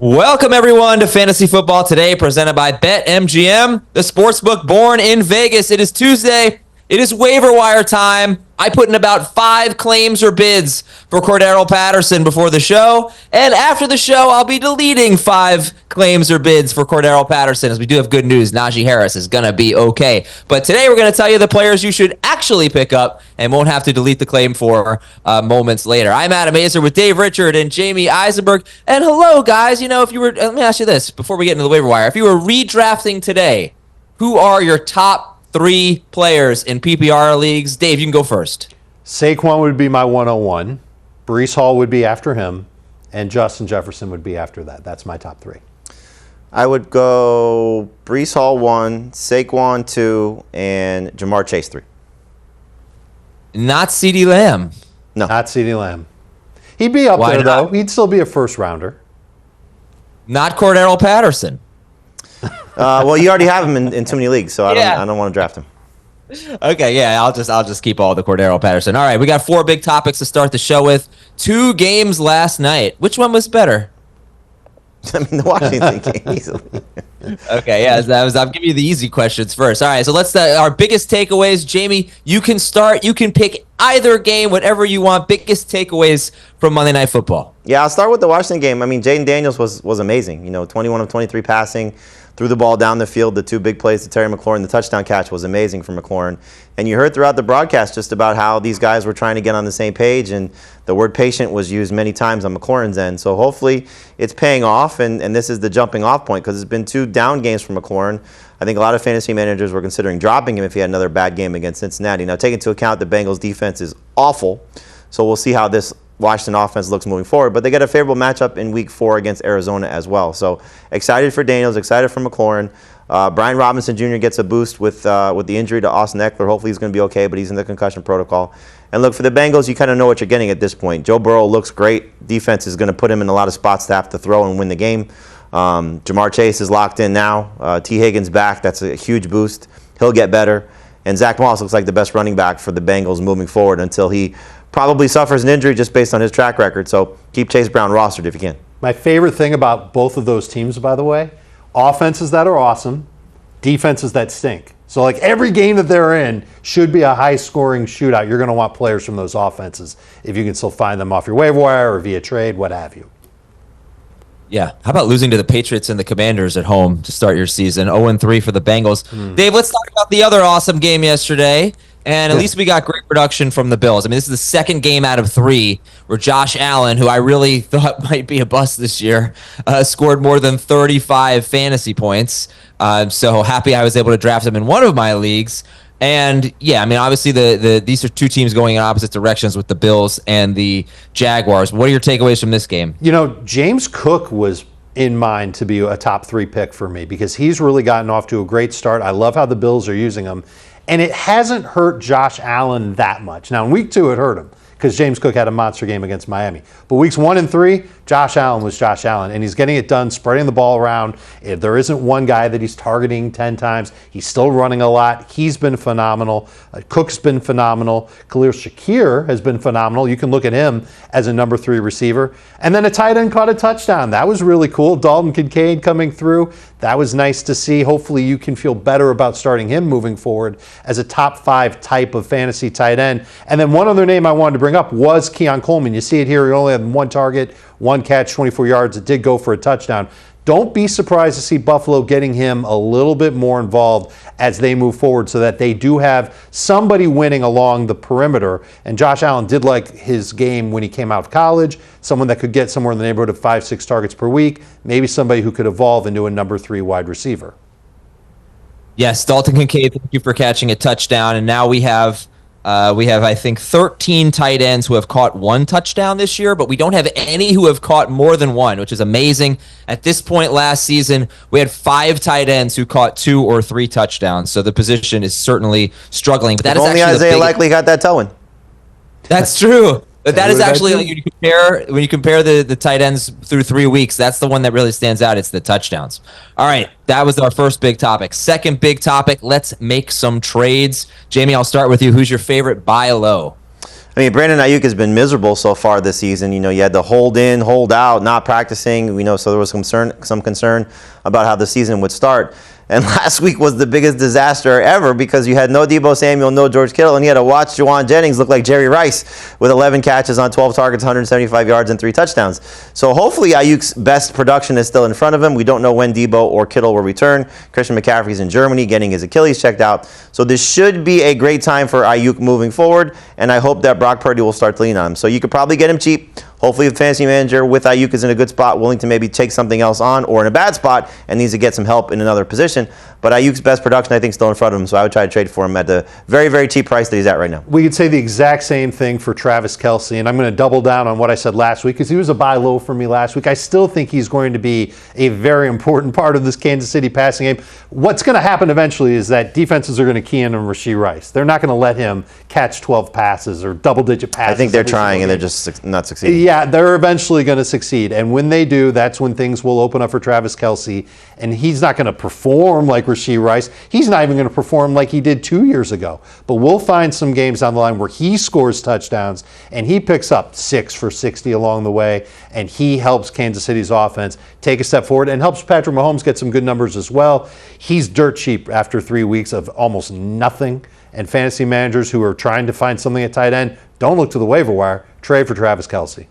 Welcome, everyone, to Fantasy Football Today, presented by BetMGM, the sportsbook born in Vegas. It is Tuesday. It is waiver wire time. I put in about 5 claims or bids for Cordarrelle Patterson before the show, and after the show, I'll be deleting 5 claims or bids for Cordarrelle Patterson, as we do have good news. Najee Harris is going to be okay. But today, we're going to tell you the players you should actually pick up and won't have to delete the claim for moments later. I'm Adam Azer with Dave Richard and Jamie Eisenberg. And hello, guys. You know, if you were, let me ask you this before we get into the waiver wire. If you were redrafting today, who are your top 3 players in PPR leagues? Dave, you can go first. Saquon would be my 101. Breece Hall would be after him. And Justin Jefferson would be after that. That's my top 3. I would go Breece Hall 1, Saquon 2, and Jamar Chase 3. Not CeeDee Lamb. No. Not CeeDee Lamb. He'd be up Why there, not? though. He'd still be a first rounder. Not Cordarrelle Patterson. Well, you already have him in too many leagues, so I don't want to draft him. Okay, yeah, I'll just keep all the Cordarrelle Patterson. All right, we got 4 big topics to start the show with. 2 games last night. Which one was better? I mean, the Washington game easily. Okay, yeah, I'll give you the easy questions first. All right, so let's our biggest takeaways. Jamie, you can start. You can pick either game, whatever you want. Biggest takeaways from Monday Night Football. Yeah, I'll start with the Washington game. I mean, Jaden Daniels was amazing. You know, 21 of 23 passing, threw the ball down the field. The 2 big plays to Terry McLaurin, the touchdown catch was amazing for McLaurin. And you heard throughout the broadcast just about how these guys were trying to get on the same page, and the word patient was used many times on McLaurin's end. So hopefully it's paying off, and this is the jumping off point, because it's been 2 down games for McLaurin. I think a lot of fantasy managers were considering dropping him if he had another bad game against Cincinnati. Now, take into account the Bengals' defense is awful, so we'll see how this Washington offense looks moving forward. But they get a favorable matchup in Week 4 against Arizona as well. So excited for Daniels, excited for McLaurin. Brian Robinson Jr. gets a boost with the injury to Austin Eckler. Hopefully he's going to be okay, but he's in the concussion protocol. And look, for the Bengals, you kind of know what you're getting at this point. Joe Burrow looks great. Defense is going to put him in a lot of spots to have to throw and win the game. Jamar Chase is locked in now. T. Higgins back. That's a huge boost. He'll get better. And Zach Moss looks like the best running back for the Bengals moving forward until he probably suffers an injury just based on his track record. So keep Chase Brown rostered if you can. My favorite thing about both of those teams, by the way, offenses that are awesome, defenses that stink. So like every game that they're in should be a high-scoring shootout. You're going to want players from those offenses if you can still find them off your waiver wire or via trade, what have you. Yeah. How about losing to the Patriots and the Commanders at home to start your season? 0-3 for the Bengals. Dave, let's talk about the other awesome game yesterday. And at least we got great production from the Bills. I mean, this is the second game out of 3 where Josh Allen, who I really thought might be a bust this year, scored more than 35 fantasy points. So happy I was able to draft him in one of my leagues. And yeah, I mean, obviously these are 2 teams going in opposite directions with the Bills and the Jaguars. What are your takeaways from this game? You know, James Cook was in mind to be a top 3 pick for me because he's really gotten off to a great start. I love how the Bills are using him. And it hasn't hurt Josh Allen that much. Now, in Week 2, it hurt him because James Cook had a monster game against Miami. But Weeks 1 and 3, Josh Allen was Josh Allen, and he's getting it done, spreading the ball around. If there isn't one guy that he's targeting 10 times, he's still running a lot. He's been phenomenal. Cook's been phenomenal. Khalil Shakir has been phenomenal. You can look at him as a number 3 receiver. And then a tight end caught a touchdown. That was really cool. Dalton Kincaid coming through. That was nice to see. Hopefully you can feel better about starting him moving forward as a top 5 type of fantasy tight end. And then one other name I wanted to bring up was Keon Coleman. You see it here. He only had 1 target, 1 catch, 24 yards. It did go for a touchdown. Don't be surprised to see Buffalo getting him a little bit more involved as they move forward so that they do have somebody winning along the perimeter. And Josh Allen did like his game when he came out of college, someone that could get somewhere in the neighborhood of 5-6 targets per week, maybe somebody who could evolve into a number 3 wide receiver. Yes, Dalton Kincaid, thank you for catching a touchdown. And now we have, I think, 13 tight ends who have caught 1 touchdown this year, but we don't have any who have caught more than 1, which is amazing. At this point last season, we had 5 tight ends who caught 2 or 3 touchdowns, so the position is certainly struggling. But that is only actually Isaiah Likely got that toe in. That's true. But that is actually, like, when you compare the tight ends through 3 weeks, that's the one that really stands out. It's the touchdowns. All right, that was our first big topic. Second big topic, let's make some trades. Jamie, I'll start with you. Who's your favorite buy low? mean, Brandon Aiyuk has been miserable so far this season. You know, you had the hold in, hold out, not practicing. We know, so there was some concern about how the season would start. And last week was the biggest disaster ever because you had no Deebo Samuel, no George Kittle, and you had to watch Jauan Jennings look like Jerry Rice with 11 catches on 12 targets, 175 yards, and 3 touchdowns. So hopefully Ayuk's best production is still in front of him. We don't know when Deebo or Kittle will return. Christian McCaffrey's in Germany getting his Achilles checked out. So this should be a great time for Aiyuk moving forward, and I hope that Brock Purdy will start to lean on him. So you could probably get him cheap. Hopefully the fantasy manager with Aiyuk is in a good spot, willing to maybe take something else on, or in a bad spot and needs to get some help in another position. But Ayuk's best production, I think, is still in front of him, so I would try to trade for him at the very, very cheap price that he's at right now. We could say the exact same thing for Travis Kelce, and I'm going to double down on what I said last week because he was a buy low for me last week. I still think he's going to be a very important part of this Kansas City passing game. What's going to happen eventually is that defenses are going to key in on Rashee Rice. They're not going to let him catch 12 passes or double-digit passes. I think they're trying, and they're just not succeeding. Yeah, they're eventually going to succeed, and when they do, that's when things will open up for Travis Kelce, and he's not going to perform like Rashee Rice. He's not even going to perform like he did 2 years ago. But we'll find some games down the line where he scores touchdowns and he picks up 6 for 60 along the way, and he helps Kansas City's offense take a step forward and helps Patrick Mahomes get some good numbers as well. He's dirt cheap after 3 weeks of almost nothing, and fantasy managers who are trying to find something at tight end, don't look to the waiver wire. Trade for Travis Kelce.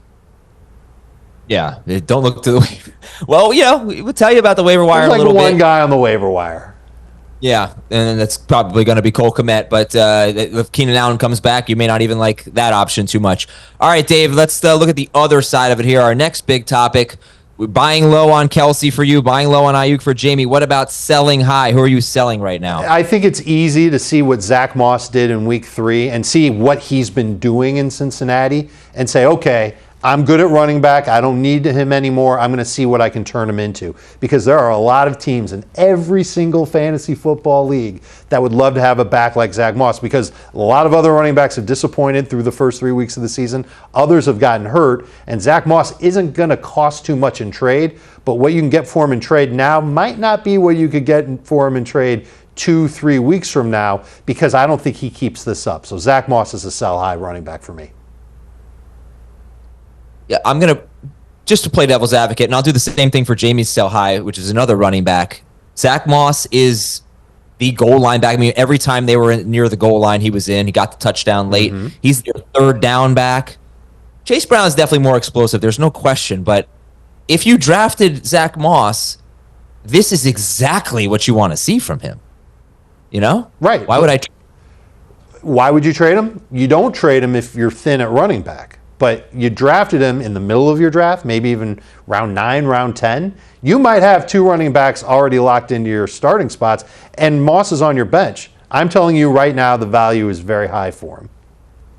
Yeah, don't look to the waiver. Well, you know, we'll tell you about the waiver wire There's a little bit. One guy on the waiver wire. Yeah, and that's probably going to be Cole Kmet, but if Keenan Allen comes back, you may not even like that option too much. All right, Dave, let's look at the other side of it here. Our next big topic, we're buying low on Kelce for you, buying low on Aiyuk for Jamie. What about selling high? Who are you selling right now? I think it's easy to see what Zach Moss did in week 3 and see what he's been doing in Cincinnati and say, okay, I'm good at running back. I don't need him anymore. I'm going to see what I can turn him into. Because there are a lot of teams in every single fantasy football league that would love to have a back like Zach Moss, because a lot of other running backs have disappointed through the first 3 weeks of the season. Others have gotten hurt. And Zach Moss isn't going to cost too much in trade. But what you can get for him in trade now might not be what you could get for him in trade 2-3 weeks from now, because I don't think he keeps this up. So Zach Moss is a sell high running back for me. Yeah, I'm going to, just to play devil's advocate, and I'll do the same thing for Jamie's sell high, which is another running back. Zach Moss is the goal line back. I mean, every time they were near the goal line, he was in. He got the touchdown late. Mm-hmm. He's their third down back. Chase Brown is definitely more explosive. There's no question. But if you drafted Zach Moss, this is exactly what you want to see from him. You know? Right. Why would you trade him? You don't trade him if you're thin at running back. But you drafted him in the middle of your draft, maybe even round 9, round 10. You might have 2 running backs already locked into your starting spots, and Moss is on your bench. I'm telling you right now, the value is very high for him.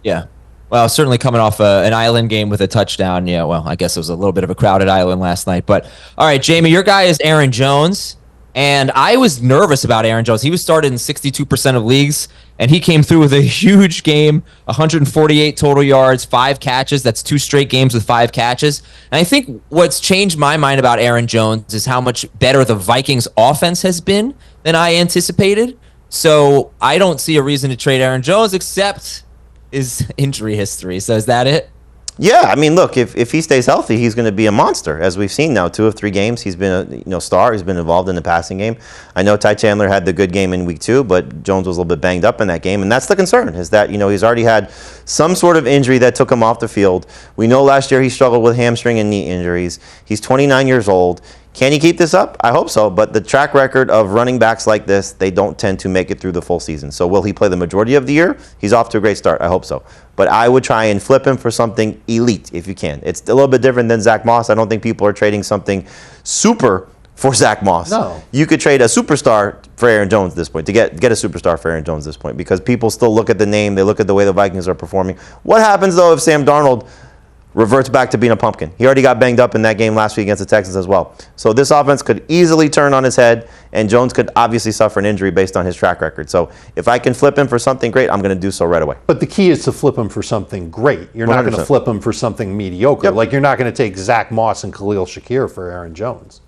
Yeah. Well, certainly coming off an island game with a touchdown. Yeah, well, I guess it was a little bit of a crowded island last night. But, all right, Jamie, your guy is Aaron Jones. And I was nervous about Aaron Jones. He was started in 62% of leagues, and he came through with a huge game, 148 total yards, 5 catches. That's 2 straight games with 5 catches. And I think what's changed my mind about Aaron Jones is how much better the Vikings offense has been than I anticipated. So I don't see a reason to trade Aaron Jones except his injury history. So is that it? Yeah, I mean, look, if he stays healthy, he's going to be a monster. As we've seen now, 2 of 3 games, he's been a star. He's been involved in the passing game. I know Ty Chandler had the good game in week 2, but Jones was a little bit banged up in that game, and that's the concern, is that he's already had some sort of injury that took him off the field. We know last year he struggled with hamstring and knee injuries. He's 29 years old. Can he keep this up? I hope so, but the track record of running backs like this, they don't tend to make it through the full season. So will he play the majority of the year? He's off to a great start. I hope so. But I would try and flip him for something elite if you can. It's a little bit different than Zach Moss. I don't think people are trading something super for Zach Moss. No. You could trade a superstar for Aaron Jones at this point, to get a superstar for Aaron Jones at this point, because people still look at the name, they look at the way the Vikings are performing. What happens, though, if Sam Darnold reverts back to being a pumpkin? He already got banged up in that game last week against the Texans as well. So this offense could easily turn on his head, and Jones could obviously suffer an injury based on his track record. So if I can flip him for something great, I'm going to do so right away. But the key is to flip him for something great. You're not going to flip him for something mediocre. Yep. Like, you're not going to take Zach Moss and Khalil Shakir for Aaron Jones.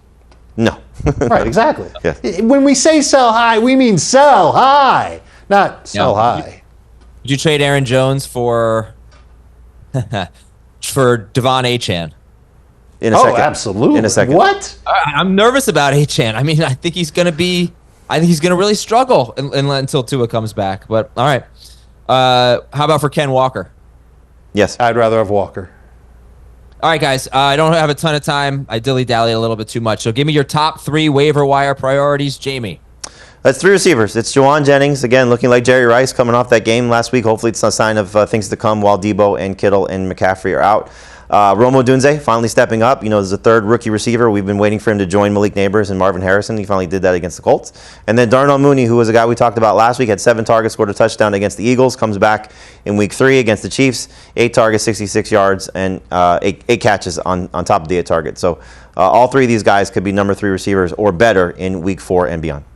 No. Right, exactly. Yes. When we say sell high, we mean sell high, not sell high. Would you trade Aaron Jones for for Devon Achane. In a second. Absolutely. In a second. What? I'm nervous about Achane. I mean, I think he's going to really struggle until Tua comes back. But all right. How about for Ken Walker? Yes. I'd rather have Walker. All right, guys. I don't have a ton of time. I dilly-dally a little bit too much. So give me your top 3 waiver wire priorities, Jamie. That's 3 receivers. It's Jauan Jennings, again, looking like Jerry Rice coming off that game last week. Hopefully it's a sign of things to come while Debo and Kittle and McCaffrey are out. Odunze finally stepping up. There's a third rookie receiver. We've been waiting for him to join Malik Neighbors and Marvin Harrison. He finally did that against the Colts. And then Darnell Mooney, who was a guy we talked about last week, had 7 targets, scored a touchdown against the Eagles, comes back in week 3 against the Chiefs, 8 targets, 66 yards, and 8 catches on top of the 8 targets. So all 3 of these guys could be number 3 receivers or better in week 4 and beyond.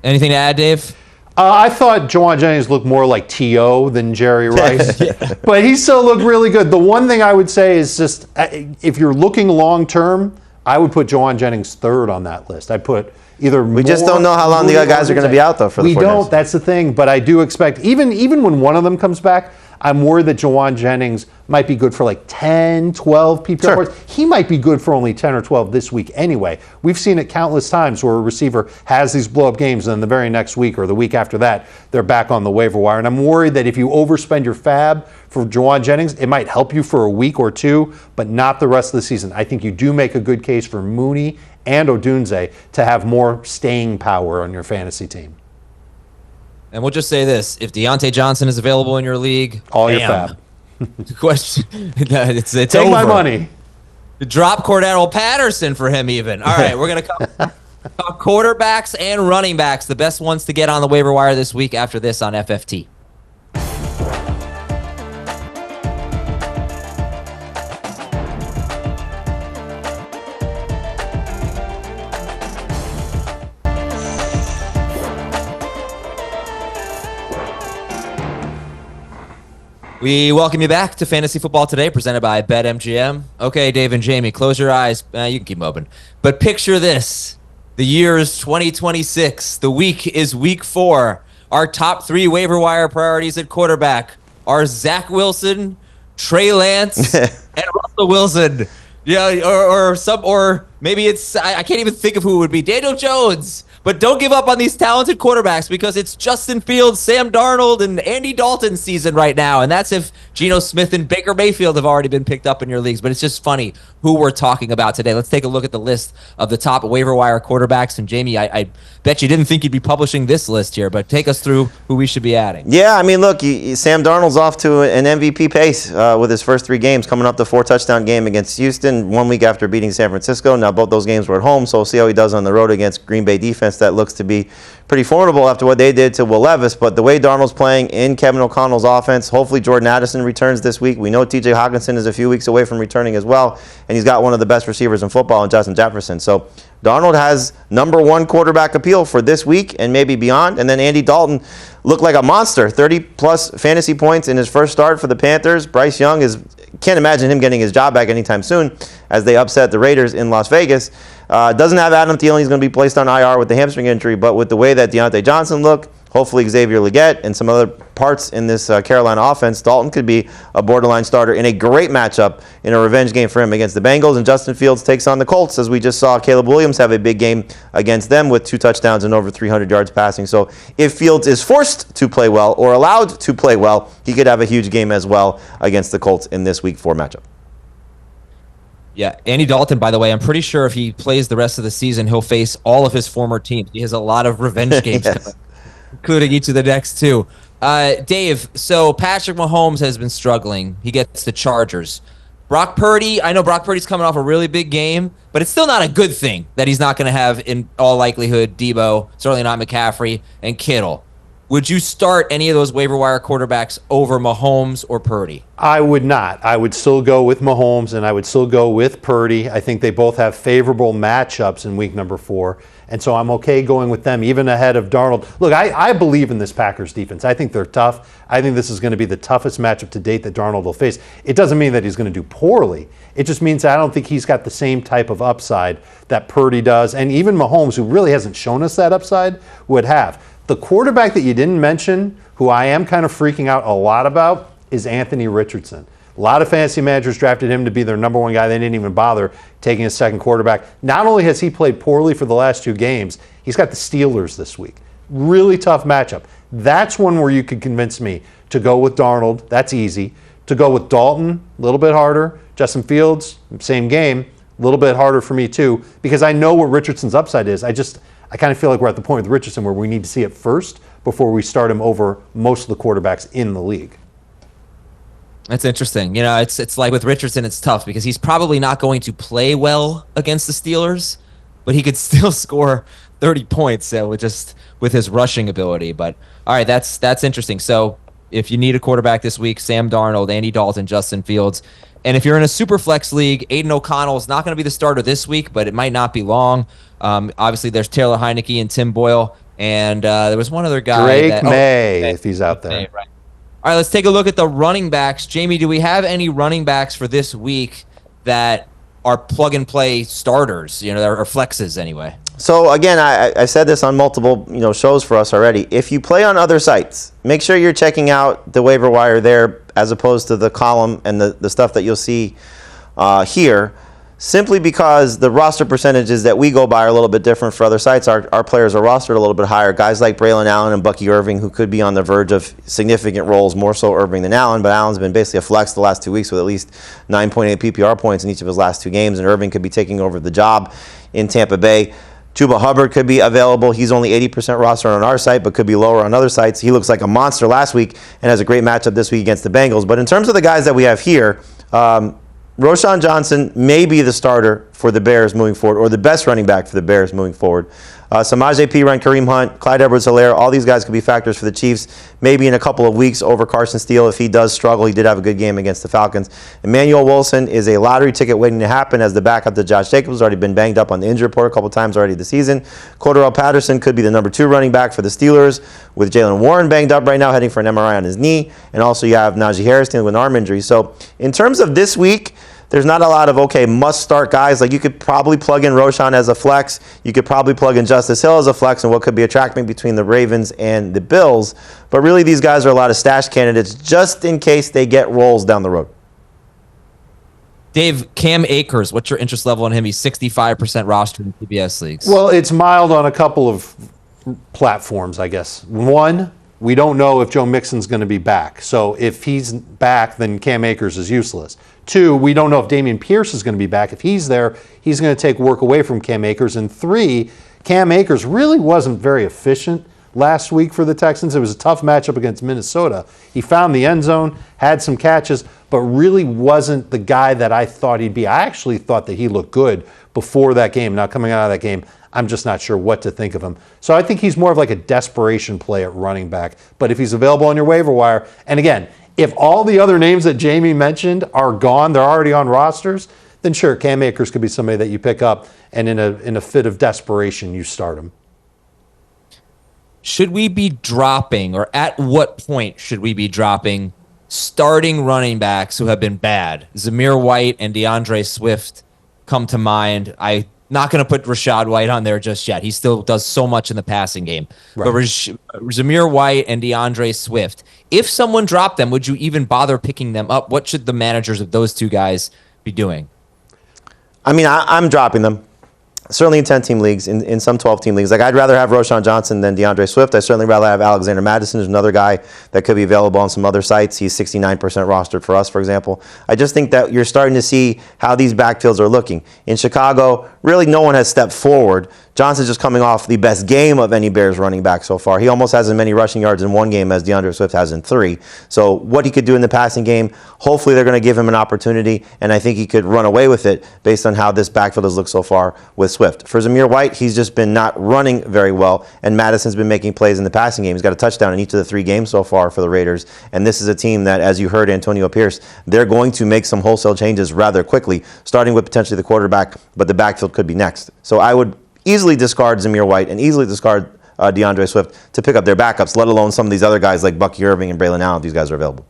Anything to add, Dave? I thought Jauan Jennings looked more like T.O. than Jerry Rice, but he still looked really good. The one thing I would say is just if you're looking long term, I would put Jauan Jennings 3rd on that list. I'd put either. We just don't know how long the other guys are going to be out, though, for the 49ers. We don't. That's the thing. But I do expect, even when one of them comes back, I'm worried that Jauan Jennings might be good for like 10, 12 PPR points. He might be good for only 10 or 12 this week anyway. We've seen it countless times where a receiver has these blow-up games and then the very next week or the week after that, they're back on the waiver wire. And I'm worried that if you overspend your fab for Jauan Jennings, it might help you for a week or 2, but not the rest of the season. I think you do make a good case for Mooney and Odunze to have more staying power on your fantasy team. And we'll just say this. If Deontay Johnson is available in your league, all your fab. The question, it's Take over. my money. Drop Cordero Patterson for him even. All right, we're going to talk quarterbacks and running backs, the best ones to get on the waiver wire this week after this on FFT. We welcome you back to Fantasy Football Today, presented by BetMGM. Okay, Dave and Jamie, close your eyes. You can keep them open. But picture this. The year is 2026. The week is week 4. Our top 3 waiver wire priorities at quarterback are Zach Wilson, Trey Lance, and Russell Wilson. Yeah, or maybe it's, I can't even think of who it would be. Daniel Jones. But don't give up on these talented quarterbacks because it's Justin Fields, Sam Darnold, and Andy Dalton season right now. And that's if Geno Smith and Baker Mayfield have already been picked up in your leagues. But it's just funny who we're talking about today. Let's take a look at the list of the top waiver wire quarterbacks. And Jamie, I bet you didn't think you'd be publishing this list here, but take us through who we should be adding. Yeah, I mean, look, Sam Darnold's off to an MVP pace with his first 3 games, coming up the 4-touchdown game against Houston, 1 week after beating San Francisco. Now, both those games were at home, so we'll see how he does on the road against Green Bay defense. That looks to be pretty formidable after what they did to Will Levis. But the way Darnold's playing in Kevin O'Connell's offense, hopefully Jordan Addison returns this week. We know T.J. Hockenson is a few weeks away from returning as well, and he's got one of the best receivers in football in Justin Jefferson. So Darnold has number 1 quarterback appeal for this week and maybe beyond. And then Andy Dalton looked like a monster, 30-plus fantasy points in his first start for the Panthers. Bryce Young can't imagine him getting his job back anytime soon as they upset the Raiders in Las Vegas. Doesn't have Adam Thielen. He's going to be placed on IR with the hamstring injury. But with the way that Deontay Johnson looked, hopefully Xavier Legette and some other parts in this Carolina offense, Dalton could be a borderline starter in a great matchup in a revenge game for him against the Bengals. And Justin Fields takes on the Colts, as we just saw Caleb Williams have a big game against them with 2 touchdowns and over 300 yards passing. So if Fields is forced to play well or allowed to play well, he could have a huge game as well against the Colts in this week 4 matchup. Yeah, Andy Dalton, by the way, I'm pretty sure if he plays the rest of the season, he'll face all of his former teams. He has a lot of revenge games coming, including each of the next 2. Dave, so Patrick Mahomes has been struggling. He gets the Chargers. Brock Purdy, I know Brock Purdy's coming off a really big game, but it's still not a good thing that he's not going to have, in all likelihood, Debo, certainly not McCaffrey, and Kittle. Would you start any of those waiver wire quarterbacks over Mahomes or Purdy? I would not. I would still go with Mahomes, and I would still go with Purdy. I think they both have favorable matchups in week number 4, and so I'm okay going with them, even ahead of Darnold. Look, I believe in this Packers defense. I think they're tough. I think this is going to be the toughest matchup to date that Darnold will face. It doesn't mean that he's going to do poorly. It just means that I don't think he's got the same type of upside that Purdy does, and even Mahomes, who really hasn't shown us that upside, would have. The quarterback that you didn't mention, who I am kind of freaking out a lot about, is Anthony Richardson. A lot of fantasy managers drafted him to be their number one guy. They didn't even bother taking a second quarterback. Not only has he played poorly for the last 2 games, he's got the Steelers this week. Really tough matchup. That's one where you could convince me to go with Darnold. That's easy. To go with Dalton, a little bit harder. Justin Fields, same game, a little bit harder for me too, because I know what Richardson's upside is. I kind of feel like we're at the point with Richardson where we need to see it first before we start him over most of the quarterbacks in the league. That's interesting. It's like with Richardson, it's tough because he's probably not going to play well against the Steelers, but he could still score 30 points with his rushing ability. But all right, that's interesting. So if you need a quarterback this week, Sam Darnold, Andy Dalton, Justin Fields. And if you're in a super flex league, Aiden O'Connell is not going to be the starter this week, but it might not be long. Obviously, there's Taylor Heineke and Tim Boyle, and there was one other guy. Drake May, if he's out there. May, right. All right, let's take a look at the running backs. Jamie, do we have any running backs for this week that are plug-and-play starters, that are flexes anyway? So again, I said this on multiple shows for us already. If you play on other sites, make sure you're checking out the waiver wire there as opposed to the column and the stuff that you'll see here. Simply because the roster percentages that we go by are a little bit different for other sites. Our players are rostered a little bit higher. Guys like Braylon Allen and Bucky Irving, who could be on the verge of significant roles, more so Irving than Allen, but Allen's been basically a flex the last 2 weeks with at least 9.8 PPR points in each of his last 2 games, and Irving could be taking over the job in Tampa Bay. Chuba Hubbard could be available. He's only 80% roster on our site, but could be lower on other sites. He looks like a monster last week and has a great matchup this week against the Bengals. But in terms of the guys that we have here, Roschon Johnson may be the starter for the Bears moving forward, or the best running back for the Bears moving forward. Samaje Perine, Kareem Hunt, Clyde Edwards-Helaire, all these guys could be factors for the Chiefs, maybe in a couple of weeks over Carson Steele if he does struggle. He did have a good game against the Falcons. Emmanuel Wilson is a lottery ticket waiting to happen as the backup to Josh Jacobs. Has already been banged up on the injury report a couple times already this season. Cordarrelle Patterson could be the number 2 running back for the Steelers, with Jaylen Warren banged up right now, heading for an MRI on his knee. And also you have Najee Harris dealing with an arm injury. So in terms of this week, there's not a lot of, must-start guys. Like, you could probably plug in Roschon as a flex. You could probably plug in Justice Hill as a flex and what could be a track meet between the Ravens and the Bills. But really, these guys are a lot of stash candidates just in case they get roles down the road. Dave, Cam Akers, what's your interest level on him? He's 65% rostered in PBS leagues. Well, it's mild on a couple of platforms, I guess. One, we don't know if Joe Mixon's going to be back. So if he's back, then Cam Akers is useless. 2, we don't know if Dameon Pierce is going to be back. If he's there, he's going to take work away from Cam Akers. And 3, Cam Akers really wasn't very efficient last week for the Texans. It was a tough matchup against Minnesota. He found the end zone, had some catches, but really wasn't the guy that I thought he'd be. I actually thought that he looked good before that game. Now, coming out of that game, I'm just not sure what to think of him. So I think he's more of like a desperation play at running back. But if he's available on your waiver wire, and again, if all the other names that Jamie mentioned are gone, they're already on rosters, then sure, Cam Akers could be somebody that you pick up, and in a fit of desperation, you start him. Should we be dropping, or at what point should we be dropping starting running backs who have been bad? Zamir White and DeAndre Swift come to mind. I'm not going to put Rashad White on there just yet. He still does so much in the passing game. Right. But Zamir White and DeAndre Swift, if someone dropped them, would you even bother picking them up? What should the managers of those 2 guys be doing? I mean, I'm dropping them. Certainly in 10-team leagues, in some 12-team leagues. Like, I'd rather have Roschon Johnson than DeAndre Swift. I'd certainly rather have Alexander Mattison, who's another guy that could be available on some other sites. He's 69% rostered for us, for example. I just think that you're starting to see how these backfields are looking. In Chicago, really no one has stepped forward. Johnson's just coming off the best game of any Bears running back so far. He almost has as many rushing yards in one game as DeAndre Swift has in 3. So what he could do in the passing game, hopefully they're going to give him an opportunity, and I think he could run away with it based on how this backfield has looked so far with Swift. For Zamir White, he's just been not running very well, and Madison's been making plays in the passing game. He's got a touchdown in each of the 3 games so far for the Raiders, and this is a team that, as you heard Antonio Pierce, they're going to make some wholesale changes rather quickly, starting with potentially the quarterback, but the backfield could be next. So I would easily discard Zamir White and easily discard DeAndre Swift to pick up their backups, let alone some of these other guys like Bucky Irving and Braylon Allen. These guys are available.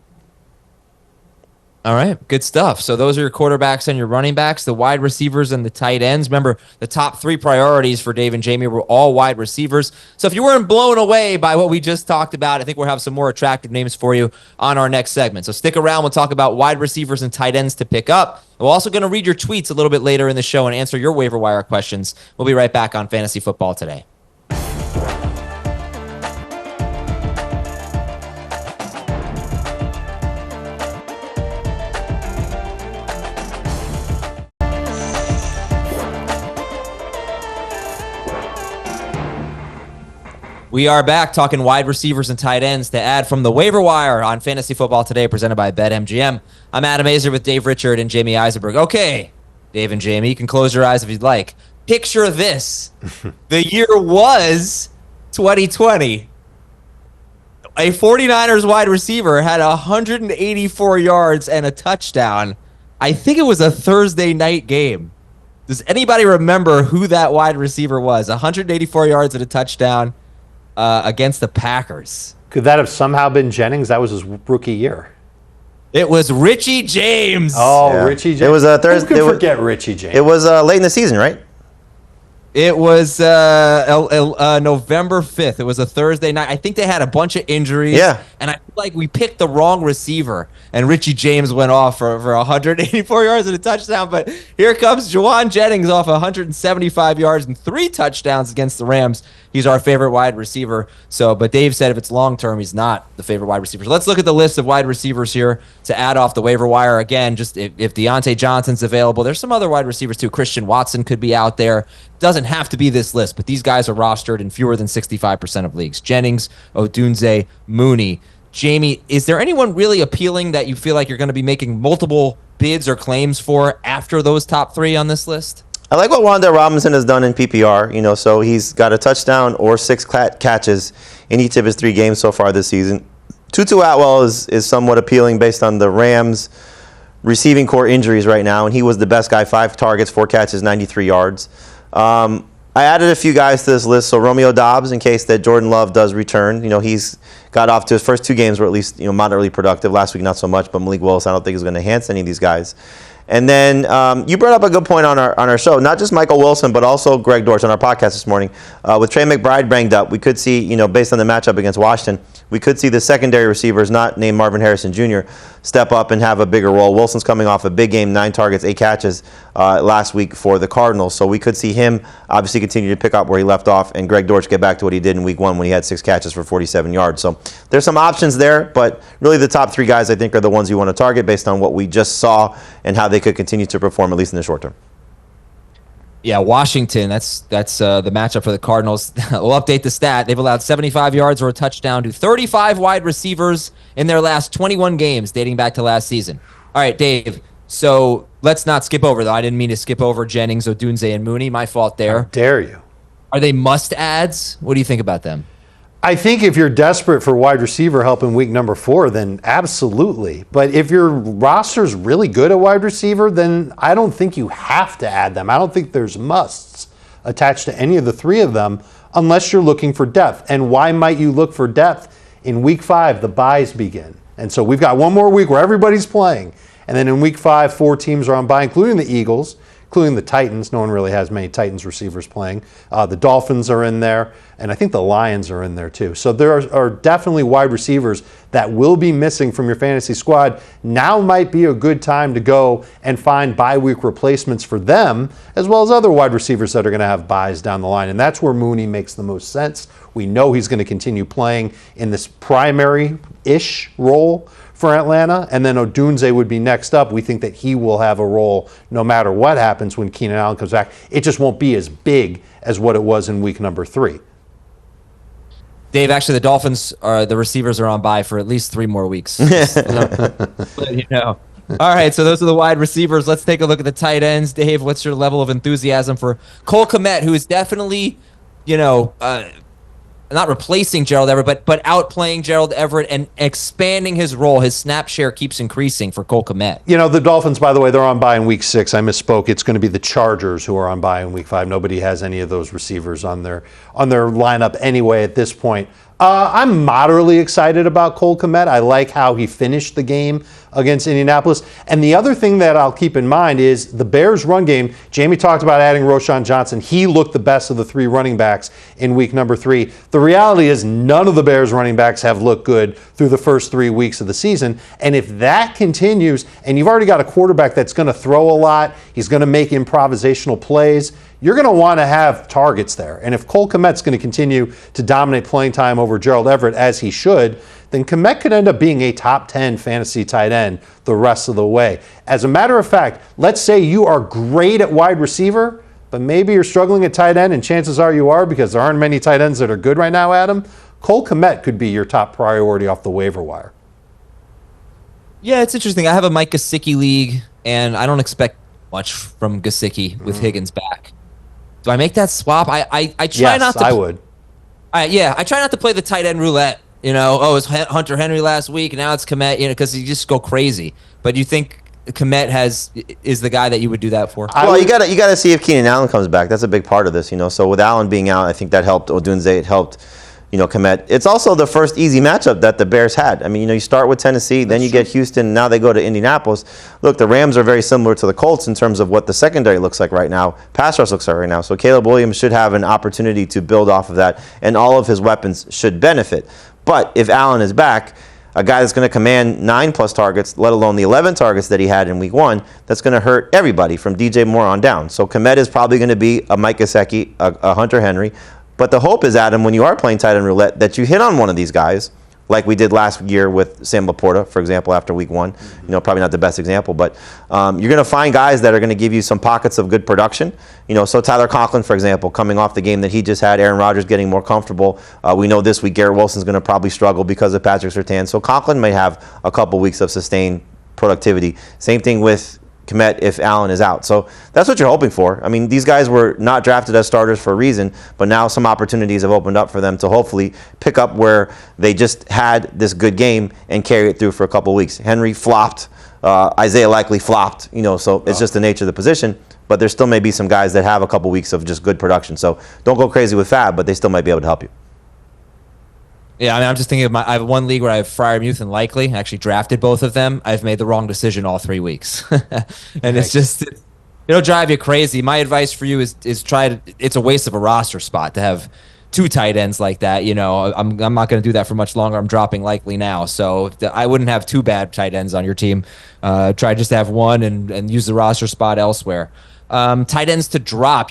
All right, good stuff. So those are your quarterbacks and your running backs, the wide receivers and the tight ends. Remember, the top 3 priorities for Dave and Jamie were all wide receivers. So if you weren't blown away by what we just talked about, I think we'll have some more attractive names for you on our next segment. So stick around. We'll talk about wide receivers and tight ends to pick up. We're also going to read your tweets a little bit later in the show and answer your waiver wire questions. We'll be right back on Fantasy Football Today. We are back talking wide receivers and tight ends to add from the waiver wire on Fantasy Football Today, presented by BetMGM. I'm Adam Azer with Dave Richard and Jamie Eisenberg. Okay, Dave and Jamie, you can close your eyes if you'd like. Picture this. The year was 2020. A 49ers wide receiver had 184 yards and a touchdown. I think it was a Thursday night game. Does anybody remember who that wide receiver was? 184 yards and a touchdown. Against the Packers. Could that have somehow been Jennings? That was his rookie year. It was Richie James. Oh, yeah. Richie James. It was a Thursday. Who could forget Richie James? It was late in the season, right? It was November 5th. It was a Thursday night. I think they had a bunch of injuries. Yeah. And I feel like we picked the wrong receiver, and Richie James went off for 184 yards and a touchdown. But here comes Jauan Jennings off 175 yards and 3 touchdowns against the Rams. He's our favorite wide receiver. But Dave said if it's long-term, he's not the favorite wide receiver. So let's look at the list of wide receivers here to add off the waiver wire. Again, just if Deontay Johnson's available, there's some other wide receivers too. Christian Watson could be out there. Doesn't have to be this list, but these guys are rostered in fewer than 65% of leagues. Jennings, Odunze, Mooney. Jamie, is there anyone really appealing that you feel like you're going to be making multiple bids or claims for after those top 3 on this list? I like what Wan'Dale Robinson has done in PPR. So he's got a touchdown or 6 catches in each of his 3 games so far this season. Tutu Atwell is somewhat appealing based on the Rams' receiving core injuries right now, and he was the best guy, 5 targets, 4 catches, 93 yards. I added a few guys to this list. So Romeo Doubs, in case that Jordan Love does return. He's got off to his first 2 games were at least moderately productive. Last week, not so much, but Malik Willis, I don't think is going to enhance any of these guys. And then you brought up a good point on our show. Not just Michael Wilson, but also Greg Dortch on our podcast this morning. With Trey McBride banged up, we could see, based on the matchup against Washington, we could see the secondary receivers, not named Marvin Harrison Jr., step up and have a bigger role. Wilson's coming off a big game, 9 targets, 8 catches last week for the Cardinals. So we could see him obviously continue to pick up where he left off, and Greg Dortch get back to what he did in week 1 when he had 6 catches for 47 yards. So there's some options there, but really the top 3 guys I think are the ones you want to target based on what we just saw and how they could continue to perform, at least in the short term. Yeah, Washington, that's the matchup for the Cardinals. We'll update the stat. They've allowed 75 yards or a touchdown to 35 wide receivers in their last 21 games dating back to last season. All right, Dave, so let's not skip over, though. I didn't mean to skip over Jennings, Odunze, and Mooney. My fault there. How dare you? Are they must-adds? What do you think about them? I think if you're desperate for wide receiver help in week number 4, then absolutely. But if your roster's really good at wide receiver, then I don't think you have to add them. I don't think there's musts attached to any of the 3 of them unless you're looking for depth. And why might you look for depth? In week 5, the byes begin. And so we've got one more week where everybody's playing. And then in week 5, 4 teams are on bye, including the Eagles, including the Titans. No one really has many Titans receivers playing. The Dolphins are in there, and I think the Lions are in there too. So there are definitely wide receivers that will be missing from your fantasy squad. Now might be a good time to go and find bye week replacements for them, as well as other wide receivers that are going to have byes down the line. And that's where Mooney makes the most sense. We know he's going to continue playing in this primary-ish role for Atlanta, and then Odunze would be next up. We think that he will have a role no matter what happens when Keenan Allen comes back. It just won't be as big as what it was in week number 3. Dave, actually, the Dolphins, the receivers are on bye for at least 3 more weeks. All right, so those are the wide receivers. Let's take a look at the tight ends. Dave, what's your level of enthusiasm for Cole Kmet, who is definitely, not replacing Gerald Everett, but outplaying Gerald Everett and expanding his role. His snap share keeps increasing for Cole Kmet. The Dolphins, by the way, they're on bye in week 6. I misspoke. It's going to be the Chargers who are on bye in week 5. Nobody has any of those receivers on their lineup anyway at this point. I'm moderately excited about Cole Kmet. I like how he finished the game against Indianapolis. And the other thing that I'll keep in mind is the Bears' run game. Jamie talked about adding Roschon Johnson. He looked the best of the 3 running backs in week number 3. The reality is none of the Bears' running backs have looked good through the first 3 weeks of the season. And if that continues, and you've already got a quarterback that's going to throw a lot, he's going to make improvisational plays, you're going to want to have targets there. And if Cole Kmet's going to continue to dominate playing time over Gerald Everett, as he should, then Kmet could end up being a top 10 fantasy tight end the rest of the way. As a matter of fact, let's say you are great at wide receiver, but maybe you're struggling at tight end, and chances are you are because there aren't many tight ends that are good right now, Adam. Cole Kmet could be your top priority off the waiver wire. Yeah, it's interesting. I have a Mike Gesicki league, and I don't expect much from Gesicki with Higgins back. Do I make that swap? I try not to. I would. I try not to play the tight end roulette. You know, it was Hunter Henry last week, and now it's Kmet. You know, because you just go crazy. But you think Kmet is the guy that you would do that for? Well, you gotta see if Keenan Allen comes back. That's a big part of this. You know, so with Allen being out, I think that helped Odunze. It helped. Kmet. It's also the first easy matchup that the Bears had. I mean, you start with Tennessee, then you get Houston, now they go to Indianapolis. Look, the Rams are very similar to the Colts in terms of what the secondary looks like right now. Pass rush looks like right now. So Caleb Williams should have an opportunity to build off of that, and all of his weapons should benefit. But if Allen is back, a guy that's going to command 9+ targets, let alone the 11 targets that he had in week 1, that's going to hurt everybody from DJ Moore on down. So Kmet is probably going to be a Mike Gesicki, a Hunter Henry. But the hope is, Adam, when you are playing tight end roulette, that you hit on one of these guys, like we did last year with Sam Laporta, for example, after week 1. Probably not the best example, but you're going to find guys that are going to give you some pockets of good production. So Tyler Conklin, for example, coming off the game that he just had, Aaron Rodgers getting more comfortable. We know this week Garrett Wilson's going to probably struggle because of Patrick Surtain. So Conklin may have a couple weeks of sustained productivity. Same thing with Kmet if Allen is out. So that's what you're hoping for. I mean, these guys were not drafted as starters for a reason, but now some opportunities have opened up for them to hopefully pick up where they just had this good game and carry it through for a couple of weeks. Henry flopped. Isaiah likely flopped. So it's just the nature of the position. But there still may be some guys that have a couple weeks of just good production. So don't go crazy with Fab, but they still might be able to help you. Yeah, I mean, I'm just thinking of I have one league where I have Freiermuth and Likely. I actually drafted both of them. I've made the wrong decision all 3 weeks. And it's just, it'll drive you crazy. My advice for you is it's a waste of a roster spot to have 2 tight ends like that. I'm not going to do that for much longer. I'm dropping Likely now. So I wouldn't have 2 bad tight ends on your team. Try just to have 1 and use the roster spot elsewhere. Tight ends to drop,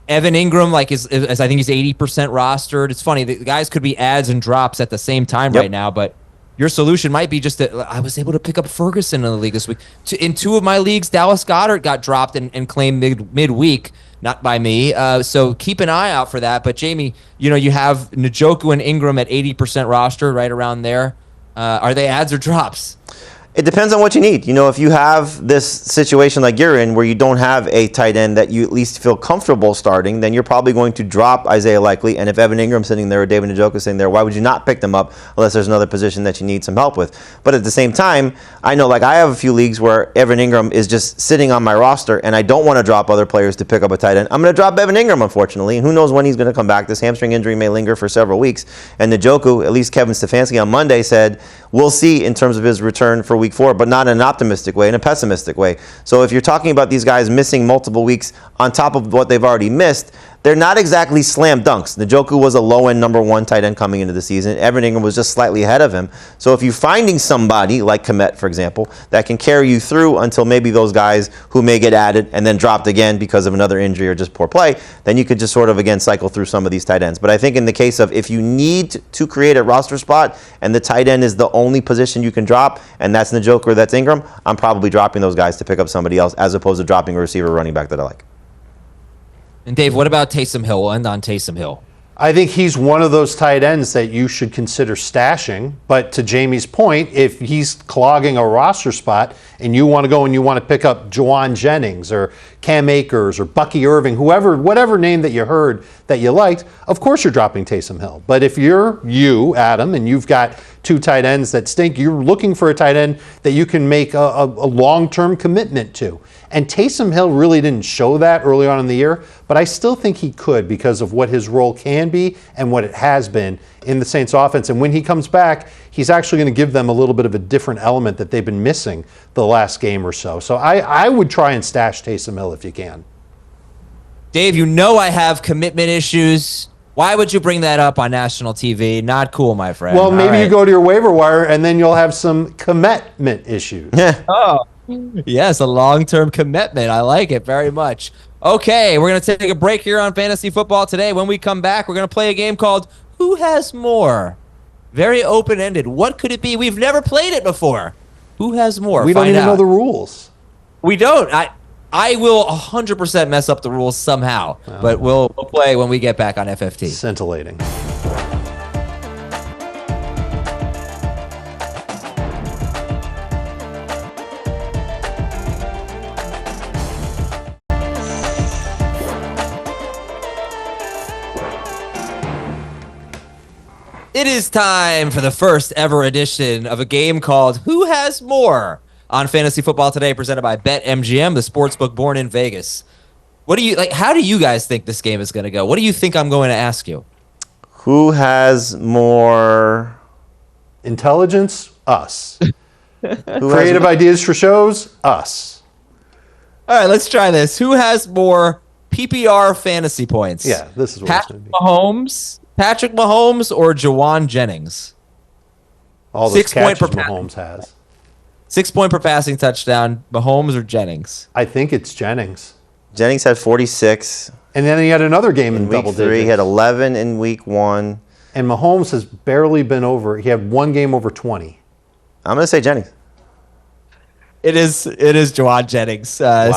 Evan Ingram, is I think he's 80% rostered. It's funny, the guys could be adds and drops at the same time right now, but your solution might be just that I was able to pick up Ferguson in the league this week. In 2 of my leagues, Dallas Goedert got dropped and claimed midweek, not by me. So keep an eye out for that. But Jamie, you have Njoku and Ingram at 80% roster, right around there. Are they adds or drops? It depends on what you need. If you have this situation like you're in where you don't have a tight end that you at least feel comfortable starting, then you're probably going to drop Isaiah Likely. And if Evan Ingram's sitting there or David Njoku sitting there, why would you not pick them up unless there's another position that you need some help with? But at the same time, I know I have a few leagues where Evan Ingram is just sitting on my roster and I don't want to drop other players to pick up a tight end. I'm going to drop Evan Ingram, unfortunately, and who knows when he's going to come back. This hamstring injury may linger for several weeks. And Njoku, at least Kevin Stefanski on Monday said, we'll see in terms of his return for week 4, but not in an optimistic way, in a pessimistic way. So if you're talking about these guys missing multiple weeks on top of what they've already missed, they're not exactly slam dunks. Njoku was a low-end number 1 tight end coming into the season. Evan Ingram was just slightly ahead of him. So if you're finding somebody like Kmet, for example, that can carry you through until maybe those guys who may get added and then dropped again because of another injury or just poor play, then you could just sort of, again, cycle through some of these tight ends. But I think in the case of if you need to create a roster spot and the tight end is the only position you can drop, and that's Njoku or that's Ingram, I'm probably dropping those guys to pick up somebody else as opposed to dropping a receiver running back that I like. And Dave, what about Taysom Hill? We'll end on Taysom Hill. I think he's one of those tight ends that you should consider stashing. But to Jamie's point, if he's clogging a roster spot and you want to go and you want to pick up Jauan Jennings or Cam Akers or Bucky Irving, whatever name that you heard that you liked, of course you're dropping Taysom Hill. But if you're Adam, and you've got 2 tight ends that stink, you're looking for a tight end that you can make a long-term commitment to. And Taysom Hill really didn't show that early on in the year, but I still think he could because of what his role can can be and what it has been in the Saints offense. And when he comes back, he's actually going to give them a little bit of a different element that they've been missing the last game or so. So I would try and stash Taysom Hill if you can. Dave, you know I have commitment issues. Why would you bring that up on national TV? Not cool, my friend. Well, maybe you go to your waiver wire and then you'll have some commitment issues. Oh, yes, a long-term commitment. I like it very much. Okay, we're going to take a break here on Fantasy Football today. When we come back, we're going to play a game called Who Has More? Very open-ended. What could it be? We've never played it before. Who has more? We don't even know the rules. We don't. I will 100% mess up the rules somehow, but we'll play when we get back on FFT. Scintillating. It is time for the first ever edition of a game called Who Has More? On Fantasy Football Today, presented by BetMGM, the sportsbook born in Vegas. What do you like? How do you guys think this game is going to go? What do you think I'm going to ask you? Who has more intelligence? Us. Creative ideas for shows? Us. All right, let's try this. Who has more PPR fantasy points? Yeah, this is what it's going to be. Patrick Mahomes or Jauan Jennings? All those catches Mahomes has. 6 point per passing touchdown, Mahomes or Jennings? I think it's Jennings. Jennings had 46. And then he had another game in double week 3. digits. He had 11 in week 1. And Mahomes has barely been over. He had one game over 20. I'm going to say Jennings. It is Jauan Jennings. Wow.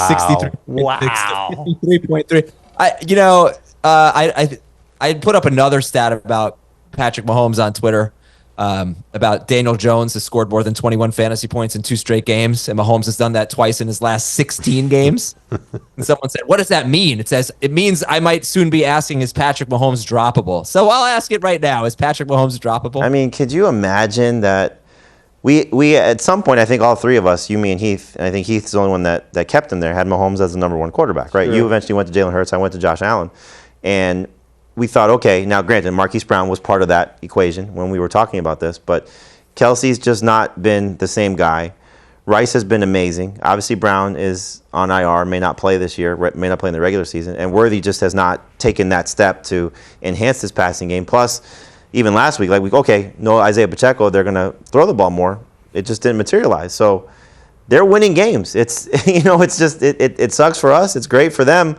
63.3. I put up another stat about Patrick Mahomes on Twitter. About Daniel Jones has scored more than 21 fantasy points in 2 straight games, and Mahomes has done that twice in his last 16 games. And someone said, "What does that mean?" It means I might soon be asking, is Patrick Mahomes droppable? So I'll ask it right now. Is Patrick Mahomes droppable? I mean, could you imagine that we at some point, I think all three of us, you, me, and Heath, and I think Heath's the only one that kept him there, had Mahomes as the number 1 quarterback, right? Sure. You eventually went to Jalen Hurts. I went to Josh Allen. And we thought, okay, now granted, Marquise Brown was part of that equation when we were talking about this, but Kelce's just not been the same guy. Rice has been amazing. Obviously, Brown is on IR, may not play this year, may not play in the regular season, and Worthy just has not taken that step to enhance his passing game. Plus, even last week, okay, no Isaiah Pacheco, they're going to throw the ball more. It just didn't materialize. So they're winning games. It's it sucks for us. It's great for them.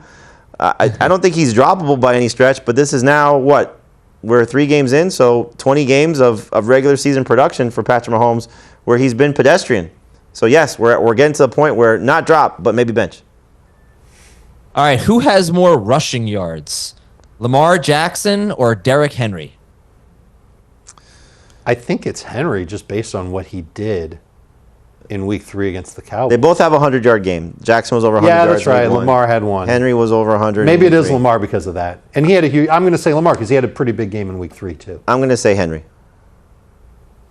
I don't think he's droppable by any stretch, but this is now what? We're 3 games in, so 20 games of regular season production for Patrick Mahomes where he's been pedestrian. So, yes, we're getting to the point where not drop, but maybe bench. All right, who has more rushing yards, Lamar Jackson or Derrick Henry? I think it's Henry just based on what he did in week 3 against the Cowboys. They both have a 100-yard game. Jackson was over 100 yards. Yeah, that's right. Lamar had one. Henry was over 100. Maybe it is Lamar because of that. And he had a huge, I'm going to say Lamar because he had a pretty big game in week 3 too. I'm going to say Henry.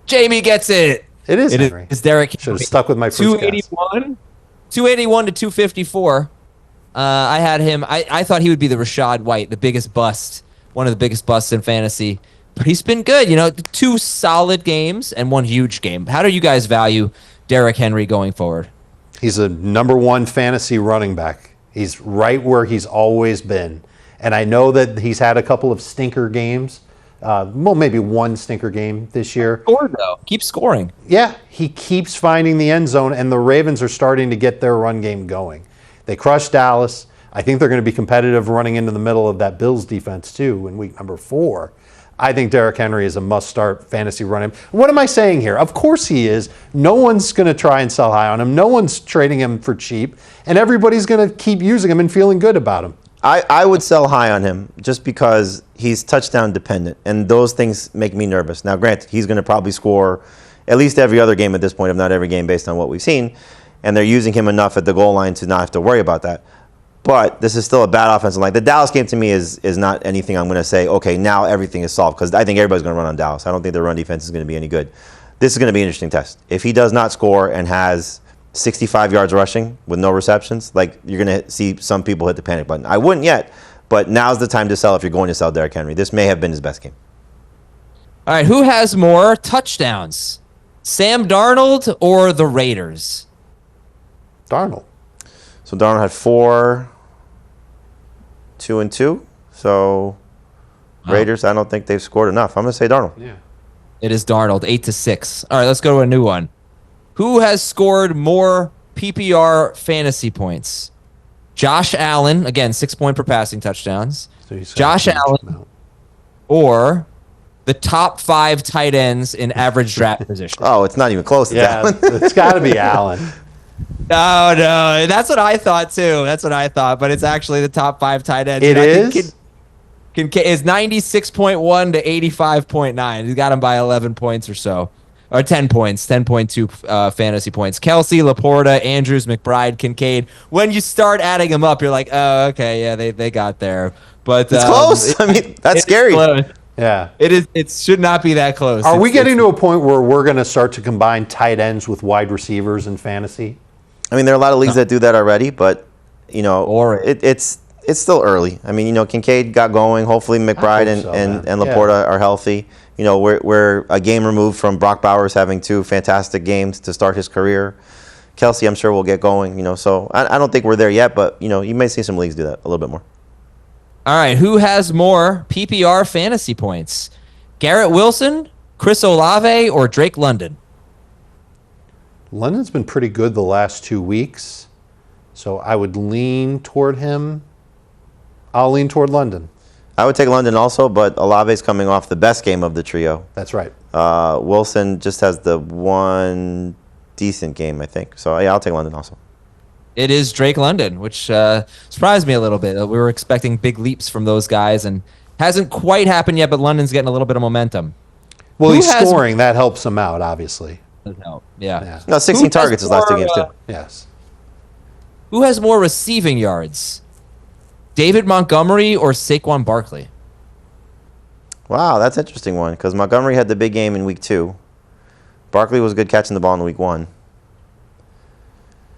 Jamie gets it. It is Henry. It's Derrick Henry. Should have stuck with my first 281 to 254. I had him. I thought he would be the Rashad White, the biggest bust, one of the biggest busts in fantasy. But he's been good. 2 solid games and 1 huge game. How do you guys value Derrick Henry going forward? He's a number 1 fantasy running back. He's right where he's always been. And I know that he's had a couple of stinker games. Maybe 1 stinker game this year. Scored though. Keep scoring. Yeah, he keeps finding the end zone, and the Ravens are starting to get their run game going. They crushed Dallas. I think they're going to be competitive running into the middle of that Bills defense too in week number 4. I think Derrick Henry is a must-start fantasy running. What am I saying here? Of course he is. No one's going to try and sell high on him. No one's trading him for cheap, and everybody's going to keep using him and feeling good about him. I would sell high on him just because he's touchdown dependent, and those things make me nervous. Now, granted, he's going to probably score at least every other game at this point, if not every game, based on what we've seen, and they're using him enough at the goal line to not have to worry about that. But this is still a bad offensive line. The Dallas game to me is not anything I'm going to say, okay, now everything is solved, because I think everybody's going to run on Dallas. I don't think their run defense is going to be any good. This is going to be an interesting test. If he does not score and has 65 yards rushing with no receptions, you're going to see some people hit the panic button. I wouldn't yet, But now's the time to sell if you're going to sell Derrick Henry. This may have been his best game. All right, who has more touchdowns? Sam Darnold or the Raiders? Darnold. So Darnold had 4, 2 and 2. So Raiders, I don't think they've scored enough. I'm going to say Darnold. Yeah. It is Darnold, 8-6. All right, let's go to a new one. Who has scored more PPR fantasy points? Josh Allen, again, 6 point per passing touchdowns. So he's Josh got a huge Allen amount. or the top 5 tight ends in average draft position. Oh, it's not even close to Yeah, that. it's got to be Allen. No, that's what I thought too. That's what I thought, but it's actually the top 5 tight ends. It is? Is 96.1 to 85.9. He's got him by 11 points or so. Or 10 points, 10.2 fantasy points. Kelce, Laporta, Andrews, McBride, Kincaid. When you start adding them up, you're like, oh, okay, yeah, they got there. But It's close. I mean, that's scary. Yeah. It is. It should not be that close. Are we getting to a point where we're going to start to combine tight ends with wide receivers in fantasy? I mean, there are a lot of leagues that do that already, but, you know, Or- it's still early. I mean, you know, Kincaid got going. Hopefully McBride hope so, and man. Laporta are healthy. You know, we're a game removed from Brock Bowers having 2 fantastic games to start his career. Kelce, I'm sure will get going, you know, so I don't think we're there yet, but, you know, you may see some leagues do that a little bit more. All right, who has more PPR fantasy points? Garrett Wilson, Chris Olave, or Drake London? London's been pretty good the last 2 weeks, so I would lean toward him. I'll lean toward London. I would take London also, but Olave's coming off the best game of the trio. That's right. Wilson just has the one decent game, I think. So, yeah, I'll take London also. It is Drake London, which surprised me a little bit. We were expecting big leaps from those guys, and hasn't quite happened yet, but London's getting a little bit of momentum. Well, Who he's has- scoring. That helps him out, obviously. Yeah. Yeah. No, 16 Who has targets his last 2 more, games, too. Yes. Who has more receiving yards? David Montgomery or Saquon Barkley? Wow, that's an interesting one because Montgomery had the big game in week 2. Barkley was good catching the ball in week 1.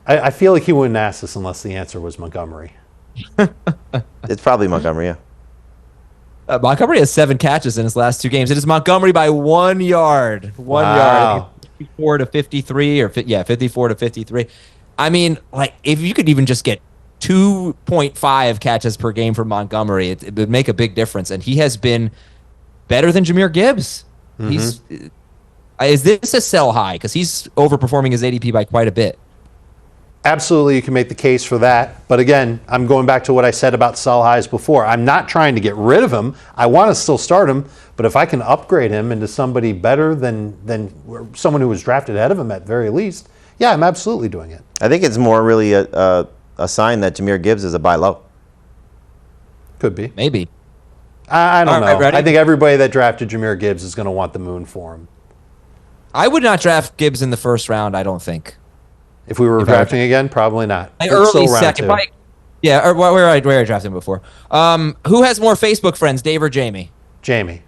I feel like he wouldn't ask this unless the answer was Montgomery. It's probably Montgomery, yeah. Montgomery has 7 catches in his last 2 games. It is Montgomery by 1 yard. 1 Wow. yard. I think 54 to 53 or 54 to 53. I mean, like if you could even just get 2.5 catches per game from Montgomery, it would make a big difference. And he has been better than Jahmyr Gibbs. Is this a sell high? Because he's overperforming his ADP by quite a bit. Absolutely, you can make the case for that. But again, I'm going back to what I said about sell highs before. I'm not trying to get rid of him. I want to still start him. But if I can upgrade him into somebody better than someone who was drafted ahead of him at very least, yeah, I'm absolutely doing it. I think it's more really a sign that Jahmyr Gibbs is a buy low. Could be. Maybe. I don't All right, know. ready? I think everybody that drafted Jahmyr Gibbs is going to want the moon for him. I would not draft Gibbs in the first round, I don't think. If we were drafting again, probably not. Like But still early round second. 2. Yeah, or where I drafted him before. Who has more Facebook friends, Dave or Jamie? Jamie.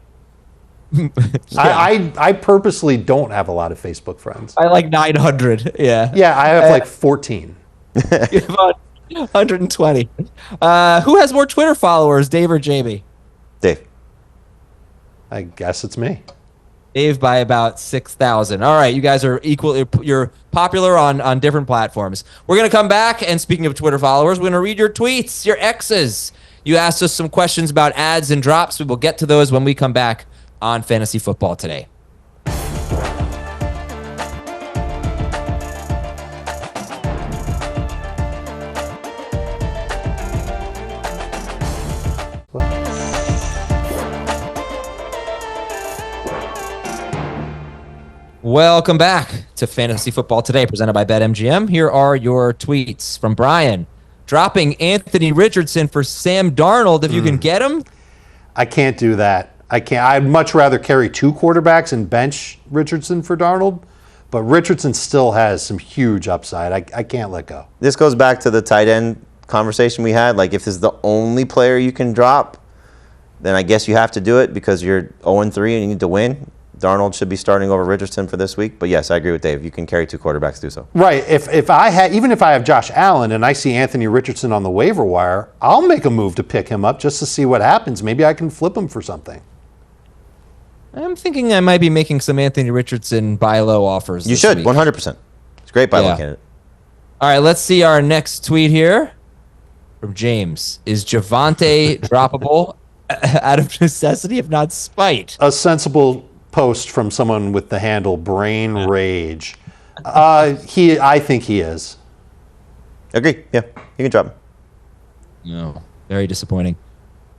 I purposely don't have a lot of Facebook friends. I like 900. Yeah. Yeah, I have like 14. About 120. Who has more Twitter followers, Dave or Jamie? Dave. I guess it's me. Dave by about 6,000. All right, you guys are equal. You're popular on different platforms. We're going to come back, and speaking of Twitter followers, we're going to read your tweets, your X's. You asked us some questions about ads and drops. We will get to those when we come back on Fantasy Football Today. Welcome back to Fantasy Football Today, presented by BetMGM. Here are your tweets from Brian. Dropping Anthony Richardson for Sam Darnold if you can get him. I can't do that. I can't. I'd much rather carry 2 quarterbacks and bench Richardson for Darnold, but Richardson still has some huge upside. I can't let go. This goes back to the tight end conversation we had. Like, if this is the only player you can drop, then I guess you have to do it because you're 0-3 and you need to win. Darnold should be starting over Richardson for this week. But yes, I agree with Dave. You can carry 2 quarterbacks, do so. Right. Even if I have Josh Allen and I see Anthony Richardson on the waiver wire, I'll make a move to pick him up just to see what happens. Maybe I can flip him for something. I'm thinking I might be making some Anthony Richardson buy low offers. You should, 100%. It's a great buy low candidate. All right, let's see our next tweet here from James. Is Javonte droppable out of necessity, if not spite? A sensible post from someone with the handle Brain Rage. I think he is. Agree. Yeah, you can drop him. No, very disappointing.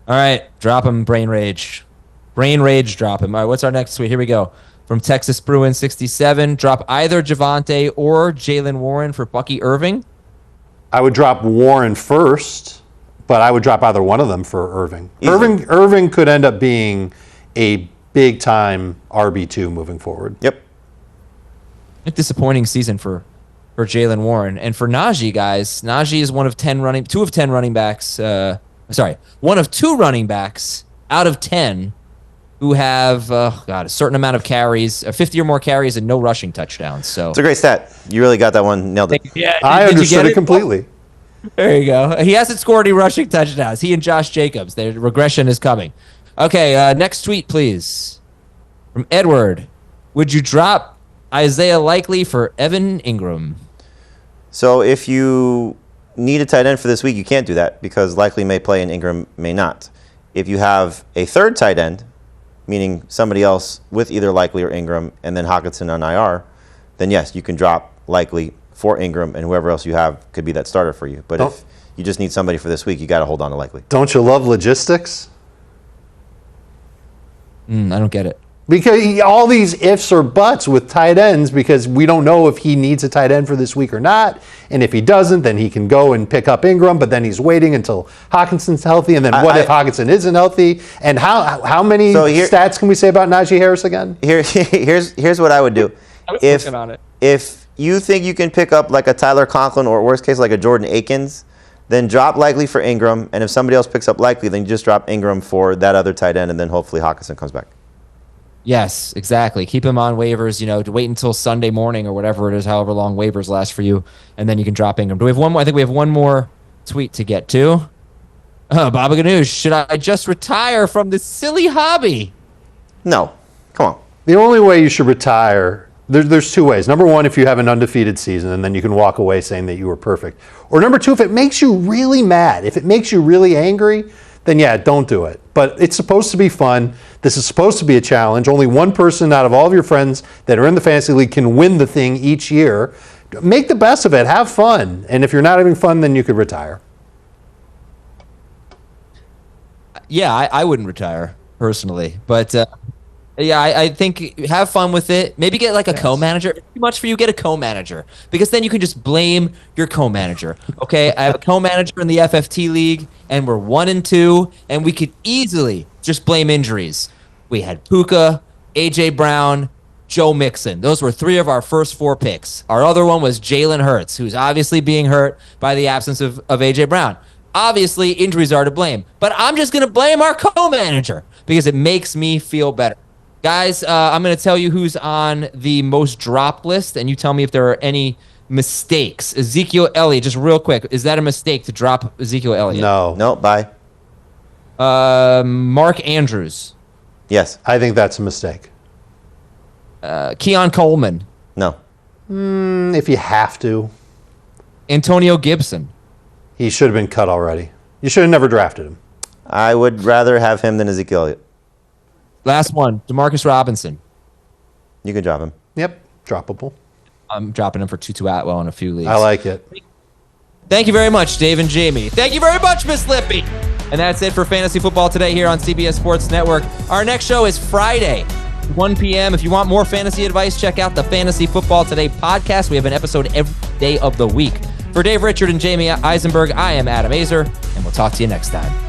All right, drop him, Brain Rage. Brain Rage, drop him. All right, what's our next tweet? Here we go. From Texas Bruin 67, drop either Javonte or Jalen Warren for Bucky Irving. I would drop Warren first, but I would drop either one of them for Irving. Easily. Irving could end up being a big-time RB2 moving forward. Yep. A disappointing season for Jalen Warren. And for Najee, guys, Najee is one of 10 running backs. One of 2 running backs out of 10 who have a certain amount of carries, 50 or more carries, and no rushing touchdowns. So it's a great stat. You really got that one, nailed it. Yeah, I understood it completely. There you go. He hasn't scored any rushing touchdowns. He and Josh Jacobs. Their regression is coming. Okay, next tweet, please. From Edward. Would you drop Isaiah Likely for Evan Ingram? So if you need a tight end for this week, you can't do that because Likely may play and Ingram may not. If you have a third tight end, meaning somebody else with either Likely or Ingram, and then Hockenson on IR, then yes, you can drop Likely for Ingram, and whoever else you have could be that starter for you. But if you just need somebody for this week, you got to hold on to Likely. Don't you love logistics? I don't get it. Because all these ifs or buts with tight ends, because we don't know if he needs a tight end for this week or not. And if he doesn't, then he can go and pick up Ingram, but then he's waiting until Hawkinson's healthy. And then what if Hawkinson isn't healthy? And how many stats can we say about Najee Harris again? Here's what I would do. If you think you can pick up like a Tyler Conklin or worst case like a Jordan Akins, then drop Likely for Ingram. And if somebody else picks up Likely, then you just drop Ingram for that other tight end, and then hopefully Hawkinson comes back. Yes, exactly. Keep him on waivers, to wait until Sunday morning or whatever it is, however long waivers last for you, and then you can drop Ingram. Do we have one more? I think we have one more tweet to get to. Baba Ganoush, should I just retire from this silly hobby? No. Come on. The only way you should retire, there's 2 ways. Number 1, if you have an undefeated season, and then you can walk away saying that you were perfect. Or number 2, if it makes you really mad, if it makes you really angry, then yeah, don't do it. But it's supposed to be fun. This is supposed to be a challenge. Only one person out of all of your friends that are in the fantasy league can win the thing each year. Make the best of it. Have fun. And if you're not having fun, then you could retire. Yeah, I wouldn't retire personally, but yeah, I think have fun with it. Maybe get like a co-manager. If it's too much for you, get a co-manager, because then you can just blame your co-manager. Okay, I have a co-manager in the FFT league, and we're 1-2, and we could easily just blame injuries. We had Puka, AJ Brown, Joe Mixon. Those were 3 of our first 4 picks. Our other one was Jalen Hurts, who's obviously being hurt by the absence of AJ Brown. Obviously, injuries are to blame, but I'm just going to blame our co-manager because it makes me feel better. Guys, I'm going to tell you who's on the most dropped list, and you tell me if there are any mistakes. Ezekiel Elliott, just real quick, is that a mistake to drop Ezekiel Elliott? No, bye. Mark Andrews. Yes. I think that's a mistake. Keon Coleman. No. If you have to. Antonio Gibson. He should have been cut already. You should have never drafted him. I would rather have him than Ezekiel Elliott. Last one, Demarcus Robinson. You can drop him. Yep, droppable. I'm dropping him for Tutu Atwell in a few leagues. I like it. Thank you very much, Dave and Jamie. Thank you very much, Miss Lippy. And that's it for Fantasy Football today here on CBS Sports Network. Our next show is Friday, 1 p.m. If you want more fantasy advice, check out the Fantasy Football Today podcast. We have an episode every day of the week. For Dave Richard and Jamie Eisenberg, I am Adam Azer, and we'll talk to you next time.